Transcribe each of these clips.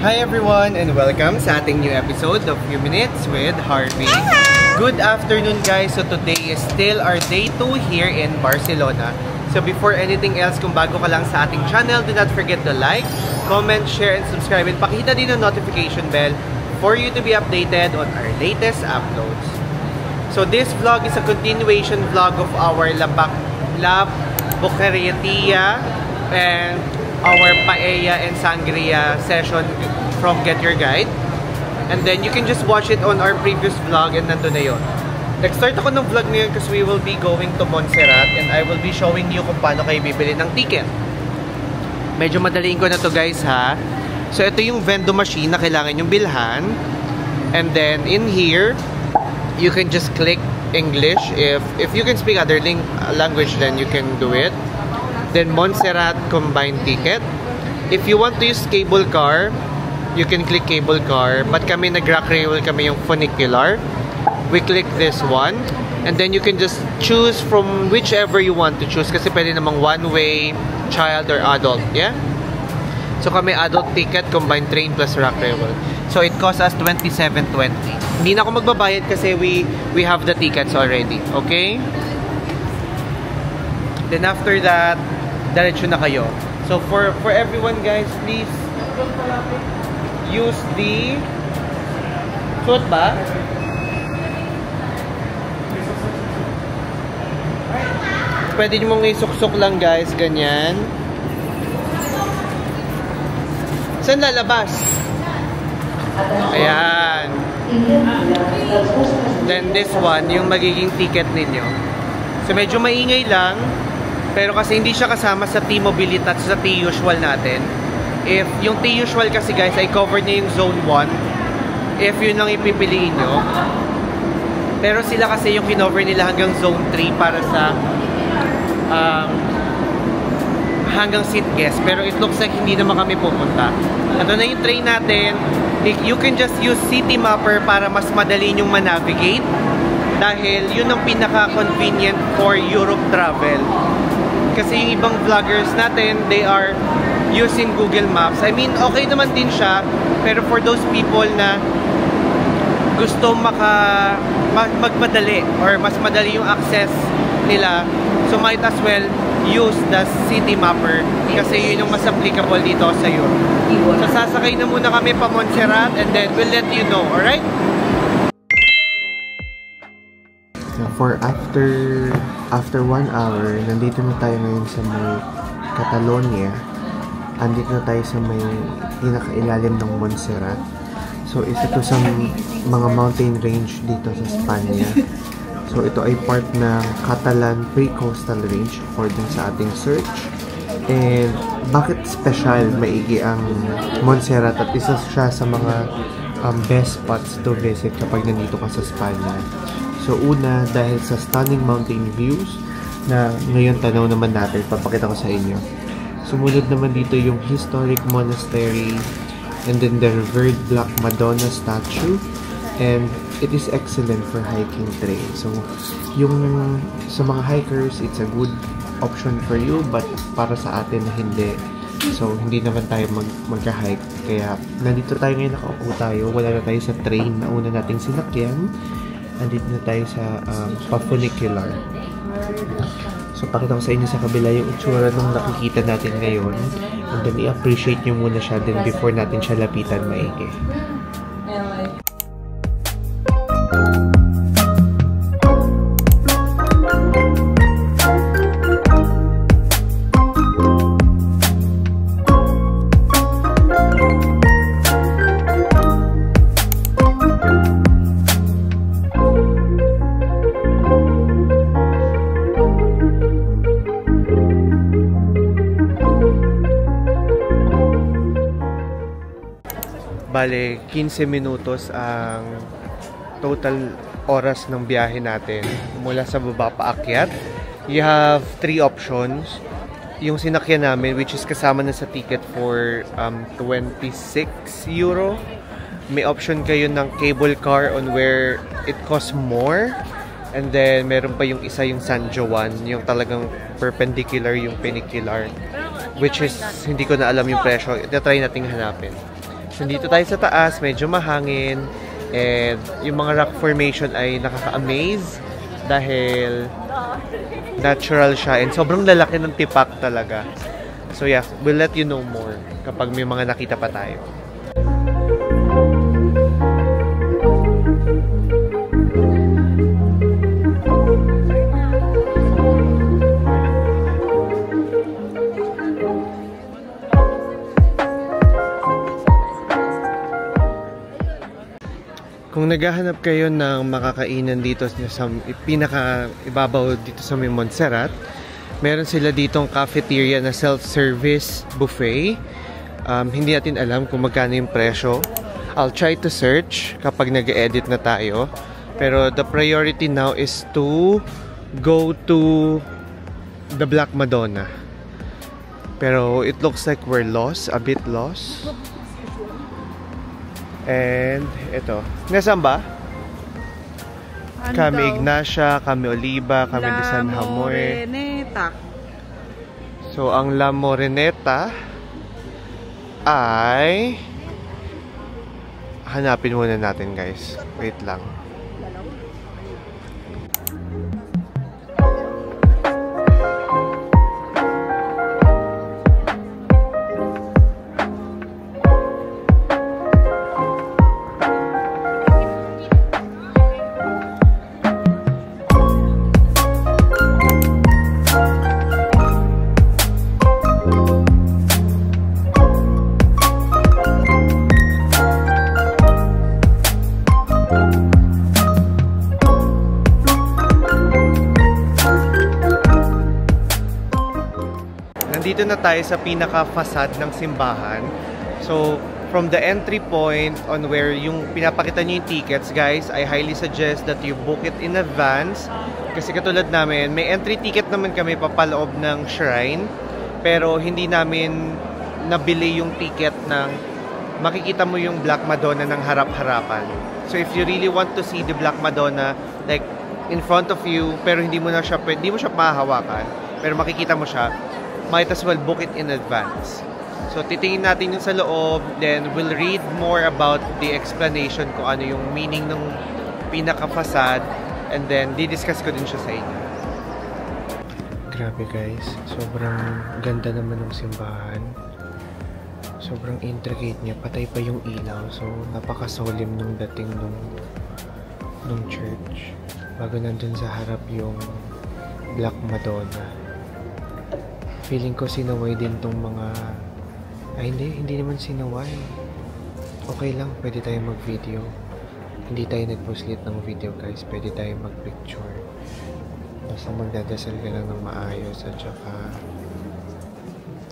Hi everyone and welcome sa ating new episode of Few Minutes with Harvey. Good afternoon guys. So today is still our day 2 here in Barcelona. So before anything else, kung bago ka lang sa ating channel, do not forget to like, comment, share, and subscribe. And pakita din ang notification bell for you to be updated on our latest uploads. So this vlog is a continuation vlog of our La Boqueria and our paella and sangria session from Get Your Guide. And then you can just watch it on our previous vlog and nandun na yun. Nag-start ako ng vlog ngayon because we will be going to Montserrat and I will be showing you kung paano kayo bibili ng ticket. Medyo madaliin ko na to guys ha. So ito yung vending machine na kailangan yung bilhan. And then in here, you can just click English. If you can speak other language, then you can do it. Then Montserrat combined ticket. If you want to use cable car, you can click cable car. But kami nag-rail kami yung funicular. We click this one. And then you can just choose from whichever you want to choose. Kasi pwede namang one-way, child, or adult. Yeah? So kami adult ticket, combined train plus rail. So it costs us 27.20. Hindi na ako magbabayad kasi we have the tickets already. Okay? Then after that, diretso na kayo. So for everyone guys, please use the suot ba? Pwede nyo mong isuksok lang guys, ganyan. Saan lalabas? Ayan. Then this one, yung magiging ticket ninyo. So medyo maingay lang. Pero kasi hindi siya kasama sa T-Mobility at sa T-Usual natin. If yung T-Usual kasi guys ay covered niya yung Zone 1. If yun lang ipipiliin nyo. Pero sila kasi yung kinover nila hanggang Zone 3 para sa hanggang seat guest. Pero it looks like hindi naman kami pupunta. Ito na yung train natin. You can just use City Mapper para mas madali nyong manavigate. Dahil yun ang pinaka-convenient for Europe travel. Kasi yung ibang vloggers natin, they are using Google Maps. I mean, okay naman din siya. Pero for those people na gusto magmadali or mas madali yung access nila, so might as well use the City Mapper kasi yun yung mas applicable dito sa Europe. So sasakay na muna kami pa Montserrat and then we'll let you know, alright? For after 1 hour, nandito na tayo ngayon sa may Catalonia. Andito na tayo sa may pinakailalim ng Montserrat. So, isa to sa mga mountain range dito sa Spanya. So, ito ay part ng Catalan Pre-Coastal Range according sa ating search. And bakit special maigi ang Montserrat at isa siya sa mga best spots to visit kapag nandito ka sa Spanya. So una, dahil sa stunning mountain views na ngayon tanaw naman natin, papakita ko sa inyo. Sumunod naman dito yung historic monastery and then the revered Black Madonna statue and it is excellent for hiking trail. So yung sa mga hikers, it's a good option for you but para sa atin hindi. So hindi naman tayo magka-hike. Kaya nandito tayo ngayon, nakaupo tayo. Wala na tayo sa train na una nating sinakyan. Andito na tayo sa pa-funicular. So, pakita ko sa inyo sa kabila yung itsura nung nakikita natin ngayon. And then, i-appreciate nyo muna siya din before natin siya lapitan maigi. Bale, 15 minutos ang total oras ng biyahe natin mula sa baba paakyat. You have 3 options. Yung sinakyan namin, which is kasama na sa ticket for 26 euro. May option kayo ng cable car on where it costs more. And then, meron pa yung isa, yung San Juan, yung talagang perpendicular, yung funicular. Which is, hindi ko na alam yung presyo. Ito try nating hanapin. So, dito tayo sa taas, medyo mahangin. And yung mga rock formation ay nakaka-amaze dahil natural siya. And sobrang lalaki ng tipak talaga. So yeah, we'll let you know more kapag may mga nakita pa tayo. Kung naghahanap kayo ng makakainan dito sa pinaka-ibabaw dito sa Montserrat, meron sila ditong cafeteria na self-service buffet. Hindi natin alam kung magkano yung presyo. I'll try to search kapag nag-edit na tayo. Pero the priority now is to go to the Black Madonna. Pero it looks like we're lost, a bit lost. And ito. Nasaan ba? Kami Ignacia, kami Oliva, kami de San Jamoy. Moreneta. So, ang La Moreneta ay hanapin muna natin, guys. Wait lang. Nandito na tayo sa pinaka-facade ng simbahan. So, from the entry point on where yung pinapakita nyo yung tickets, guys, I highly suggest that you book it in advance. Kasi katulad namin, may entry ticket naman kami papaloob ng shrine. Pero hindi namin nabili yung ticket ng makikita mo yung Black Madonna ng harap-harapan. So, if you really want to see the Black Madonna, like, in front of you, pero hindi mo siya mahahawakan, pero makikita mo siya, might as well book it in advance. So, titingin natin yung sa loob, then we'll read more about the explanation kung ano yung meaning ng pinaka-facade, and then didiscuss ko din siya sa inyo. Grabe guys, sobrang ganda naman ng simbahan. Sobrang intricate niya, patay pa yung ilaw, so napaka-solemn nung dating nung church. Bago nandun sa harap yung Black Madonna. Feeling ko sinaway din tong mga... Ay hindi naman sinaway. Okay lang, pwede tayo mag-video. Hindi tayo nag-post ng video guys, pwede tayo mag-picture. Basta magdadasal ka lang ng maayos at saka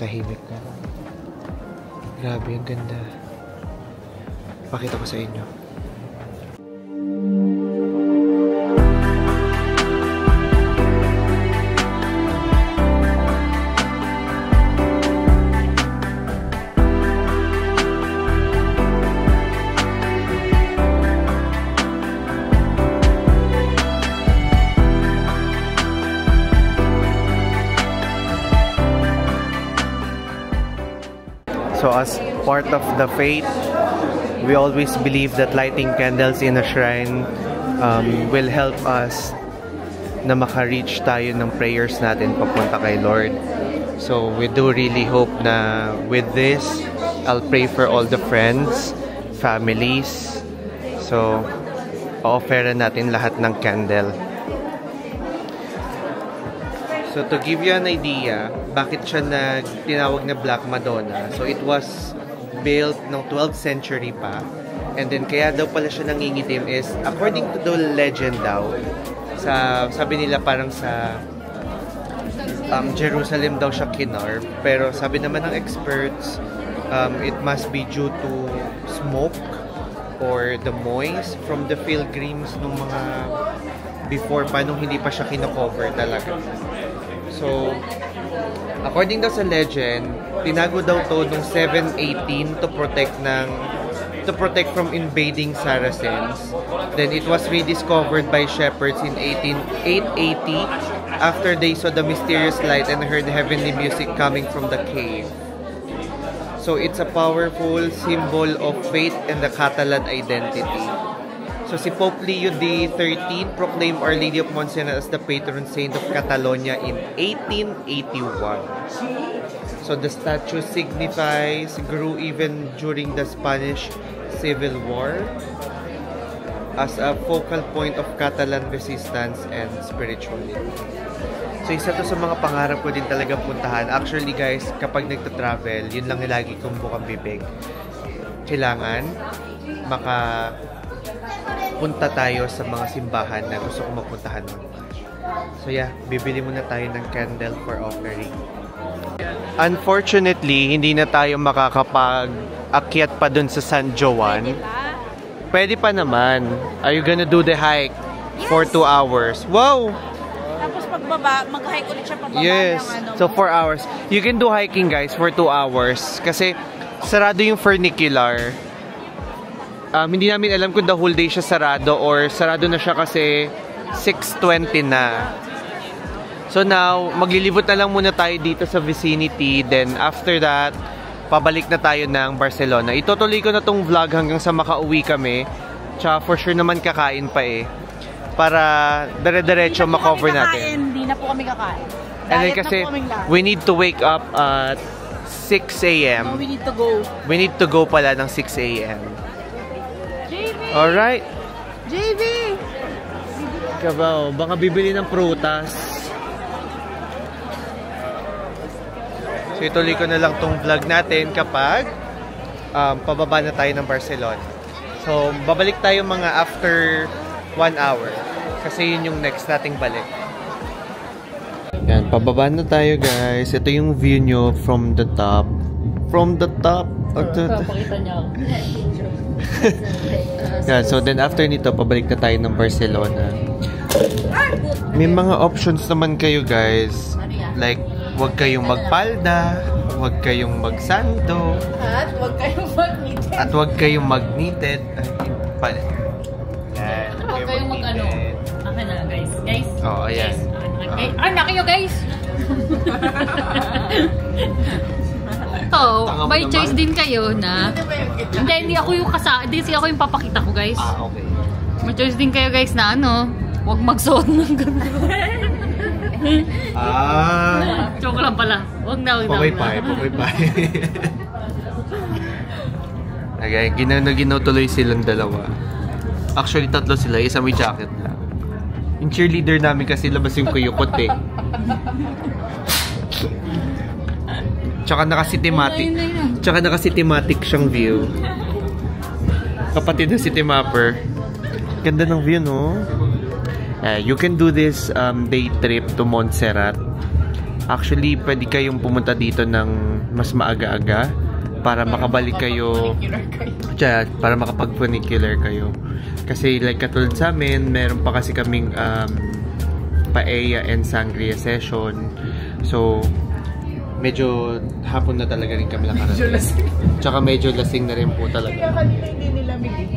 tahimik ka lang. Grabe, ang ganda. Pakita ko sa inyo. So as part of the faith, we always believe that lighting candles in a shrine will help us na maka-reach tayo ng prayers natin papunta kay Lord. So we do really hope na with this, I'll pray for all the friends, families. So, o-offeran natin lahat ng candle. So to give you an idea, bakit siya tinawag na Black Madonna? So it was built ng 12th century pa. And then kaya daw pala siya nangingitim is, according to the legend daw, sabi nila parang sa Jerusalem daw siya kinarve. Pero sabi naman ng experts, it must be due to smoke or the moist from the pilgrims nung mga before pa, nung hindi pa siya kino-cover talaga. So, according daw sa legend, tinago daw to nung 718 to protect from invading Saracens. Then it was rediscovered by shepherds in 880 after they saw the mysterious light and heard heavenly music coming from the cave. So it's a powerful symbol of faith and the Catalan identity. So si Pope Leo XIII proclaimed Our Lady of Montserrat as the patron saint of Catalonia in 1881. So the statue grew even during the Spanish Civil War as a focal point of Catalan resistance and spirituality. So isa to sa mga pangarap ko din talaga puntahan. Actually guys, kapag nagta-travel, yun lang lagi kong bukang bibig. Kailangan punta tayo sa mga simbahan na gusto kong mapuntahan nun. So yeah, bibili muna tayo ng candle for offering. Unfortunately, hindi na tayo makakapag-akyat pa dun sa San Juan. Pwede pa naman. Are you gonna do the hike for 2 hours? Wow! Tapos pagbaba, mag-hike ulit siya pababa. Yes. So 4 hours. You can do hiking guys for 2 hours. Kasi sarado yung funicular. Hindi namin alam kung the whole day siya sarado or sarado na siya kasi 6:20 na. So now, maglilibot na lang muna tayo dito sa vicinity. Then after that, pabalik na tayo ng Barcelona. Itutuloy ko na tong vlog hanggang sa makauwi kami. Tsaka for sure naman kakain pa eh. Para dire-diretso makover natin. Hindi na po kami kakain. And then kasi we need to wake up at 6 a.m. No, we need to go. We need to go pala ng 6 a.m. Alright. JV! Kabaw, baka bibili ng prutas. So ituloy ko na lang tong vlog natin kapag pababa na tayo ng Barcelona. So babalik tayo mga after 1 hour. Kasi yun yung next nating balik. Yan, pababa na tayo guys. Ito yung view nyo from the top. From the top. Pakita niya. Yeah, so then after nito, pabalik na tayo ng Barcelona. May mga options naman kayo guys. Like, huwag kayong magpalda, huwag kayong magsando, At huwag kayong mag-knitted. at huwag kayong mag-knitted. Huwag kayong mag-ano. Akin na guys. Guys. Oo, ayan. Anak nyo guys! Tanga mo May naman. choice din kayo na hindi ako yung ako yung papakita ko guys. Okay. May choice din kayo guys na huwag magsuot ng ganun. Joke lang pala. Huwag na. Pumay-pay. Okay, ginaw tuloy silang dalawa. Actually, 3 sila. Isa may jacket lang. Yung cheerleader namin kasi labas yung kuyukot eh. Tsaka naka-cinematic siyang view. Kapatid na City Mapper. Ganda ng view, no? You can do this day trip to Montserrat. Actually, pwede kayong pumunta dito ng mas maaga-aga para makabalik kayo. Para makapag-funicular kayo. Kasi like katulad sa amin, meron pa kasi kaming paella and sangria session. So, medyo hapon na talaga rin kami nakarating. Tsaka medyo lasing na rin po talaga. Kaya kanina hindi nilamig eh.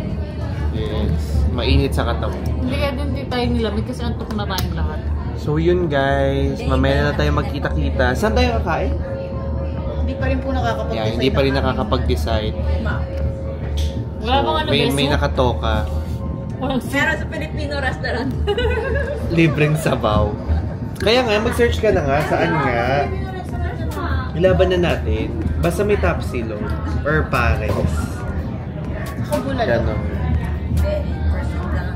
Yes. Mainit sa katawan. Hindi kaya din tayo nilamig kasi antok na tayong lahat. So yun guys, mamaya na tayo magkita-kita. Saan tayo kakain? Hindi pa rin po nakakapag-decide. Yeah, hindi pa rin nakakapag-decide. Wala bang ano guys? May nakatoka. Meron sa Filipino restaurant. Libreng sabaw. Kaya nga, mag-search ka na nga. Saan nga? Ilaban na natin. Basta may Tapsilog or Pares. Ganon.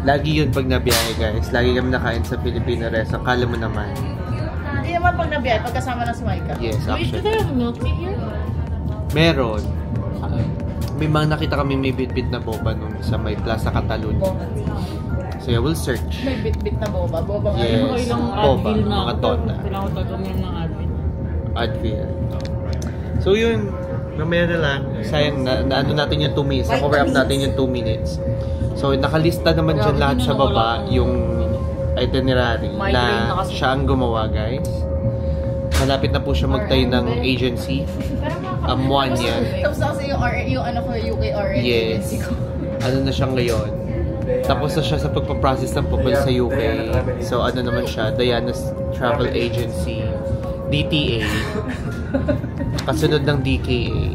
Lagi yun pag nabiyahe guys. Lagi kami nakain sa Filipino restaurant. Kala mo naman. Hindi naman pag nabiyahe, pagkasama ng Sumaika. Yes, actually. Wait, do they have milk tea here? Meron. May mga nakita kami may bit-bit na boba nung sa may Plaza Catalunya. So yeah, we'll search. May bit-bit na boba. Boba nga. Yes, boba, mga tota. Kailangan ko tagamin ng Advil. So yun, mamaya na lang. Sayang na ano natin yung 2 minutes. Na-cover up natin yung 2 minutes. So nakalista naman dyan lahat sa baba yung itinerary na siya ang gumawa guys. Malapit na po siya magtayo ng agency. 1 yan. Tapos na kasi yung ano ko, UK RA Yes. Ano na siya ngayon. Tapos na siya sa pagpaprocess ng papunta sa UK. So ano naman siya, Diana's Travel Agency. DTA. Kasunod ng DKA.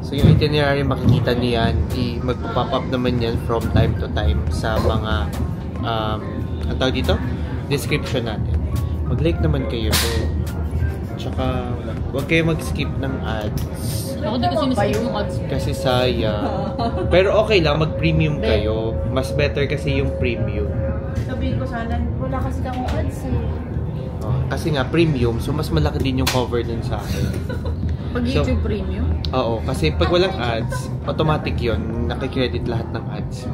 So yung itinerary makikita niyan, magpo-pop up naman yan from time to time sa mga ang tawag dito? Description natin. Mag-like naman kayo po. Tsaka huwag kayo mag-skip ng ads. Ako di kasi nag-skip yung ads. Kasi sayang. Pero okay lang, mag-premium kayo. Mas better kasi yung premium. Sabihin ko sana, wala kasi kang ads eh. Kasi nga premium, so mas malaki din yung cover dun sa akin. Pag YouTube Premium? Oo, kasi pag walang ads, automatic yun, nakikredit lahat ng ads.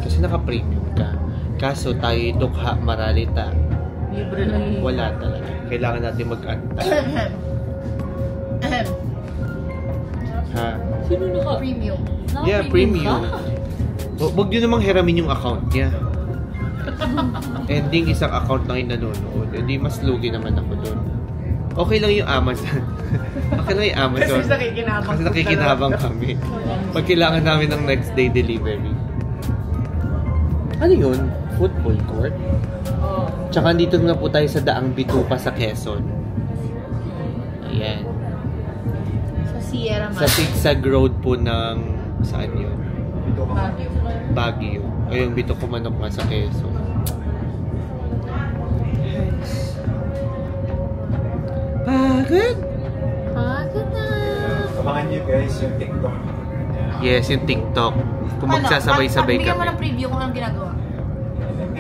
Kasi naka-premium ka. Kaso tayo dukha maralita. Libre lang yun. Wala talaga. Kailangan natin mag-antay. Ha? Sino naka? Premium. Yeah, premium. Huwag nyo namang hiramin yung account niya. Ending isang account lang yung nanonood. Hindi mas lugi naman ako doon. Okay lang yung Amazon. Okay lang yung Amazon. Kasi nakikinabang kami. Pag kailangan namin ng next day delivery. Ano yun? Football court? Tsaka dito na po tayo sa Daang Bitupa sa Quezon. Ayan. Sa Sierra Sa Zigzag Road po ng... Saan yun? Baguio. Baguio. Ayun, Bituko Manok nga sa Quezon. Pagod! Pagod na. Abangan nyo guys yung TikTok. Yes, yung TikTok. Kung magsasabay-sabay Bigyan mo kami. ng preview kung anong ginagawa.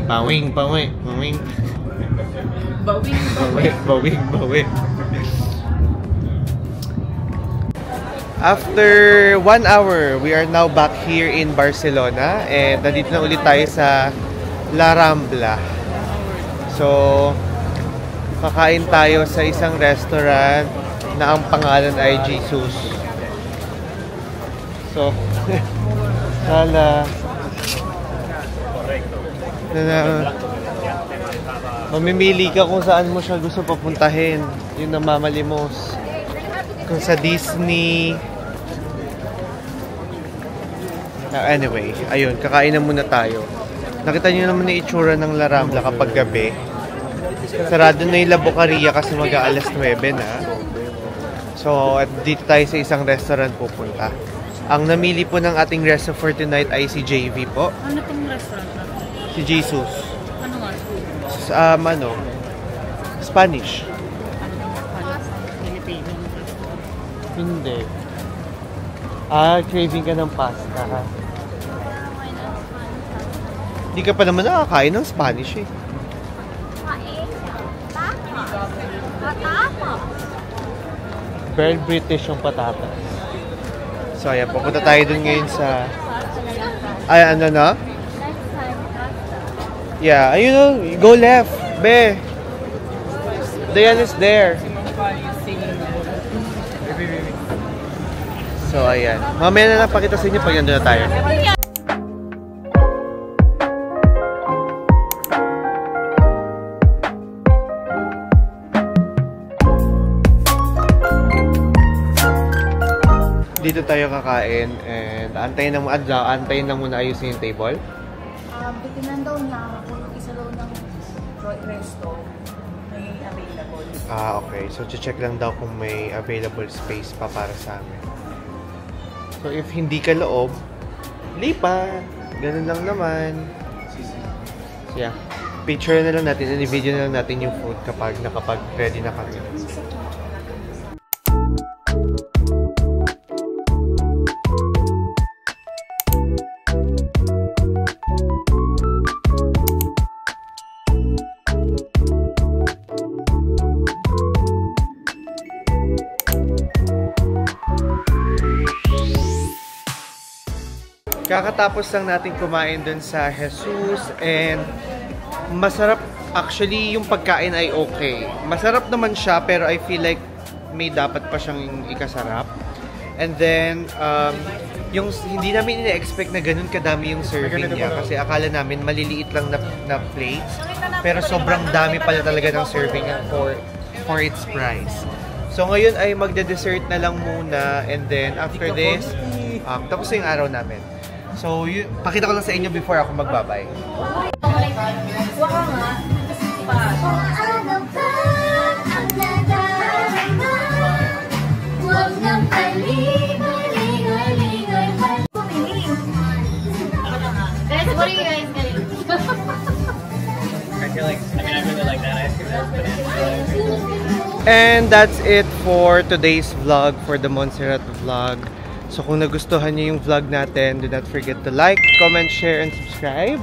Pawing, pawing, pawing. Bawing, Bawing, bawing. After 1 hour, we are now back here in Barcelona. And nandito na ulit tayo sa La Rambla. So, kakain tayo sa isang restaurant na ang pangalan ay Jesus. So, sana mamimili ka kung saan mo siya gusto papuntahin. Yung namamalimos. Kung sa Disney. Anyway, ayun, kakain na muna tayo. Nakita niyo naman yung itsura ng La Rambla kapag gabi. Sarado na yung La Bocaria kasi mag-aalas 9 na. So, at dito tayo sa isang restaurant pupunta. Ang namili po ng ating restaurant for tonight ay si JV po. Ano itong restaurant na? Si Jesus. Ano nga? Spanish. Filipino. Hindi. Craving ka ng pasta, ha? Hindi ka pa naman nakakain ng Spanish, eh. Very British yung patatas. So, ayan. Pupunta tayo dun ngayon sa... Ay, ano na? Yeah. Ayun, no? Go left. Be. Diane is there. So, ayan. Mamaya na lang pakita sa inyo pag nandun na tayo. Dito tayo kakain and antayin na muna ayusin yung table. Bitinan daw niya kung isa daw ng resto may available. Okay. So, check lang daw kung may available space pa para sa amin. So, if hindi ka loob, lipat. Ganun lang naman. So, yeah. Picture na lang natin, i-video na lang natin yung food kapag nakapag-ready na kami. Kakatapos lang natin kumain dun sa Jesus and masarap. Actually, yung pagkain ay okay. Masarap naman siya pero I feel like may dapat pa siyang ikasarap. And then, yung hindi namin ina-expect na ganun kadami yung serving niya kasi akala namin maliliit lang na plates. Pero sobrang dami pala talaga ng serving niya for its price. So ngayon ay magde-dessert na lang muna and then after this, tapos yung araw namin. So, pakita ko lang sa inyo before ako magbabay. Waka nga. Ano ba ang nadarama? Huwag nang pali-pali And that's it for today's vlog, for the Montserrat vlog. So kung nagustuhan niyo yung vlog natin, do not forget to like, comment, share, and subscribe.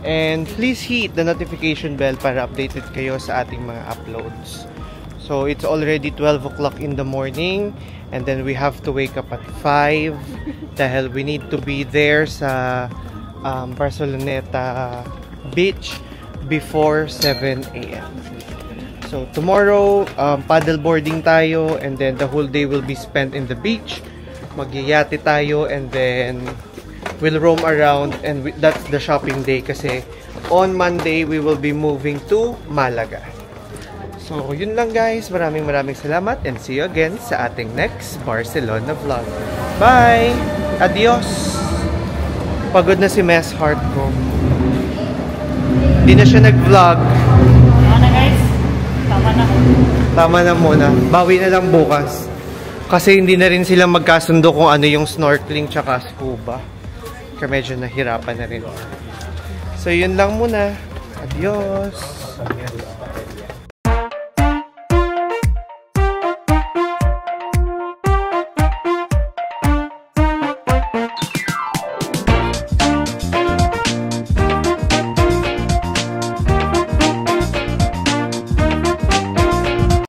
And please hit the notification bell para updated kayo sa ating mga uploads. So it's already 12 o'clock in the morning, and then we have to wake up at 5 dahil we need to be there sa Barceloneta Beach before 7 a.m. So tomorrow, paddleboarding tayo, and then the whole day will be spent in the beach. Magyayate tayo, and then we'll roam around, and that's the shopping day kasi on Monday we will be moving to Malaga. So yun lang guys, maraming salamat, and see you again sa ating next Barcelona vlog. Bye! Adios! Pagod na si Mess Heart ko. Hindi na siya nag-vlog. Ano guys? Tama na. Tama na muna. Bawi na lang bukas. Kasi hindi na rin sila magkasundo kung ano yung snorkeling tsaka scuba. Kaya medyo nahirapan na rin. So yun lang muna. Adios!